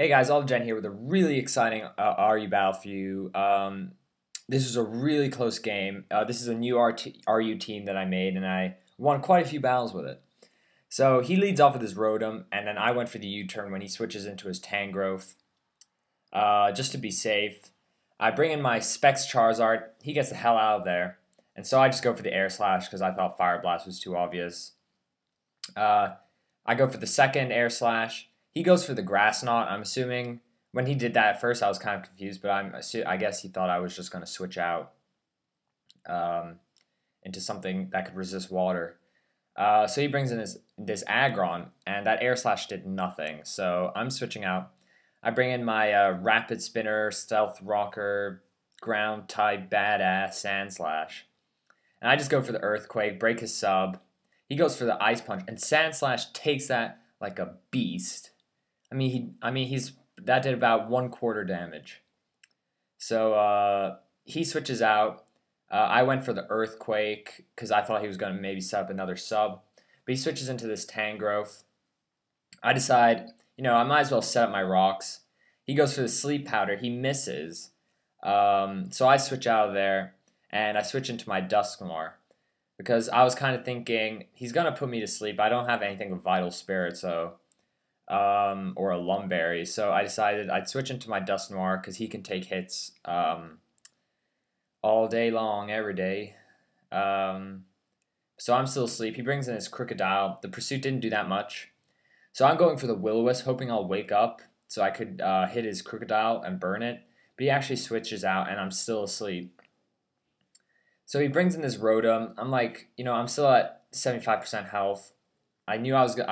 Hey guys, AllTheGen here with a really exciting RU battle for you. This is a really close game. This is a new RU team that I made, and I won quite a few battles with it. So he leads off with his Rotom, and then I went for the U-turn when he switches into his Tangrowth. Just to be safe, I bring in my Specs Charizard. He gets the hell out of there, and so I just go for the Air Slash because I thought Fire Blast was too obvious. Uh, I go for the second Air Slash. He goes for the Grass Knot. I'm assuming when he did that at first, I was kind of confused, but I guess he thought I was just going to switch out um, into something that could resist water. So he brings in this Aggron, and that Air Slash did nothing. So I'm switching out. I bring in my Rapid Spinner, Stealth Rocker, Ground Type Badass Sand Slash, and I just go for the Earthquake, break his sub. He goes for the Ice Punch, and Sand Slash takes that like a beast. He's that did about 1/4 damage. So he switches out. I went for the Earthquake because I thought he was going to maybe set up another sub, but he switches into this Tangrowth. I decide, I might as well set up my rocks. He goes for the Sleep Powder. He misses. So I switch out of there, and I switch into my Dusknoir because I was kind of thinking he's going to put me to sleep. I don't have anything with Vital Spirit, or a Lumberry. So I decided I'd switch into my Dusknoir because he can take hits all day long, every day. So I'm still asleep. He brings in his Crocodile. The Pursuit didn't do that much. So I'm going for the Will-O-Wisp, hoping I'll wake up so I could hit his Crocodile and burn it. But he actually switches out, and I'm still asleep. So he brings in this Rotom. I'm like, I'm still at 75% health. I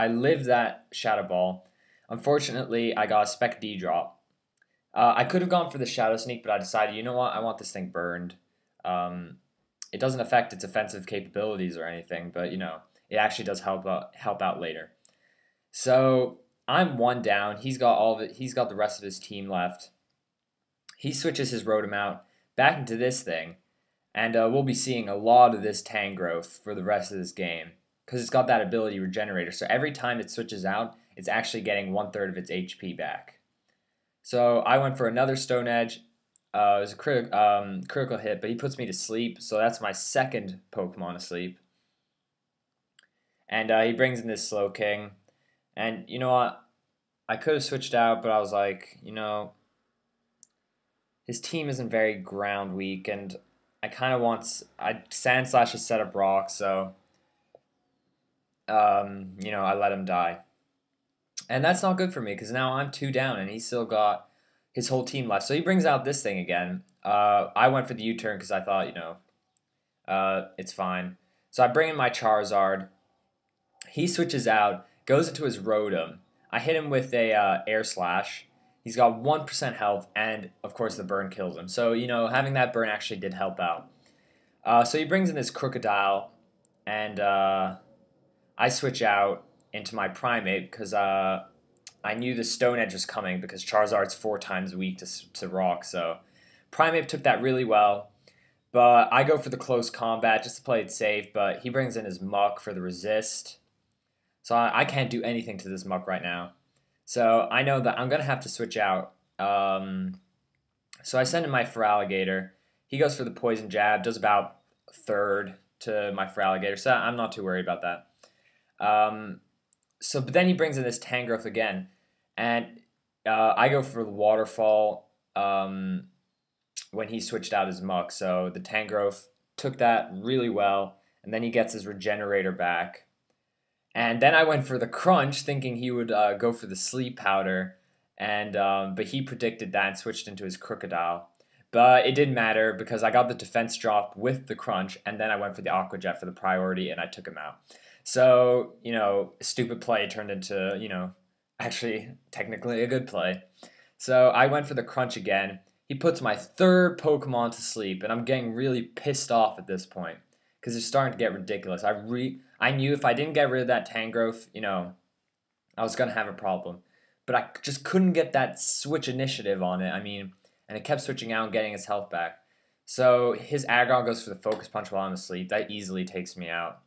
lived that Shadow Ball. Unfortunately, I got a Spec D drop. I could have gone for the Shadow Sneak, but I decided, you know what, I want this thing burned. It doesn't affect its offensive capabilities or anything, but it actually does help out later. So I'm one down. He's got all of it. He's got the rest of his team left. He switches his Rotom out back into this thing, and we'll be seeing a lot of this Tangrowth for the rest of this game because it's got that ability Regenerator. So every time it switches out, it's actually getting 1/3 of its HP back. So I went for another Stone Edge. It was a critical hit, but he puts me to sleep. So that's my second Pokemon asleep. And he brings in this Slowking. And you know what? I could have switched out, but I was like, his team isn't very ground weak, and I kind of want Sand Slash to set up rocks, so I let him die. And that's not good for me because now I'm 2 down and he's still got his whole team left. So he brings out this thing again. I went for the U-turn because I thought, it's fine. So I bring in my Charizard. He switches out, goes into his Rotom. I hit him with a Air Slash. He's got 1% health, and of course the burn kills him. So, having that burn actually did help out. So he brings in this Crocodile, and I switch out into my Primate because I knew the Stone Edge was coming because Charizard's 4 times weak to rock. So Primate took that really well, but I go for the close combat just to play it safe. But he brings in his Muck for the resist, so I can't do anything to this Muck right now. So I know that I'm gonna have to switch out. So I send in my Feraligatr. He goes for the Poison Jab, does about third to my Feraligatr, so I'm not too worried about that. But then he brings in this Tangrowth again, and I go for the Waterfall when he switched out his Muck. So the Tangrowth took that really well, and then he gets his Regenerator back. And then I went for the Crunch, thinking he would go for the Sleep Powder, and but he predicted that and switched into his Crocodile. But it didn't matter because I got the defense drop with the Crunch, and then I went for the Aqua Jet for the priority, and I took him out. So, stupid play turned into, actually technically a good play. So I went for the Crunch again. He puts my third Pokemon to sleep, and I'm getting really pissed off at this point because it's starting to get ridiculous. I knew if I didn't get rid of that Tangrowth, I was going to have a problem. But I just couldn't get that switch initiative on it. And it kept switching out and getting its health back. So his Aggron goes for the Focus Punch while I'm asleep. That easily takes me out.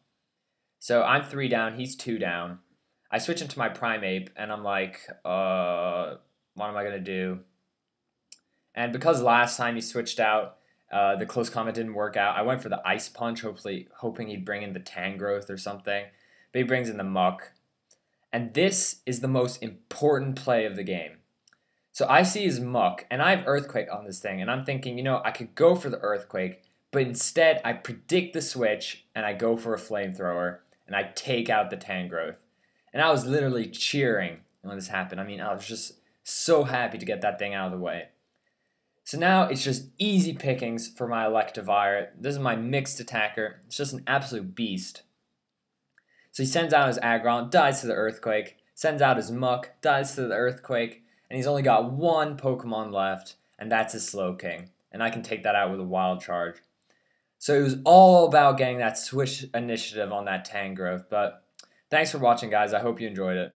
So I'm 3 down, he's 2 down. I switch into my Primeape, and I'm like, What am I going to do? And because last time he switched out, the close combat didn't work out, I went for the Ice Punch, hoping he'd bring in the Tangrowth or something. But he brings in the Muck. And this is the most important play of the game. So I see his Muck, and I have Earthquake on this thing, and I'm thinking, I could go for the Earthquake, but instead I predict the switch, and I go for a Flamethrower, and I take out the Tangrowth. And I was literally cheering when this happened. I mean, I was just so happy to get that thing out of the way. So now it's just easy pickings for my Electivire. This is my mixed attacker. It's just an absolute beast. So he sends out his Aggron, dies to the Earthquake, sends out his Muck, dies to the Earthquake, and he's only got one Pokemon left, and that's his Slowking. And I can take that out with a Wild Charge. So it was all about getting that switch initiative on that Tangrowth. But thanks for watching, guys. I hope you enjoyed it.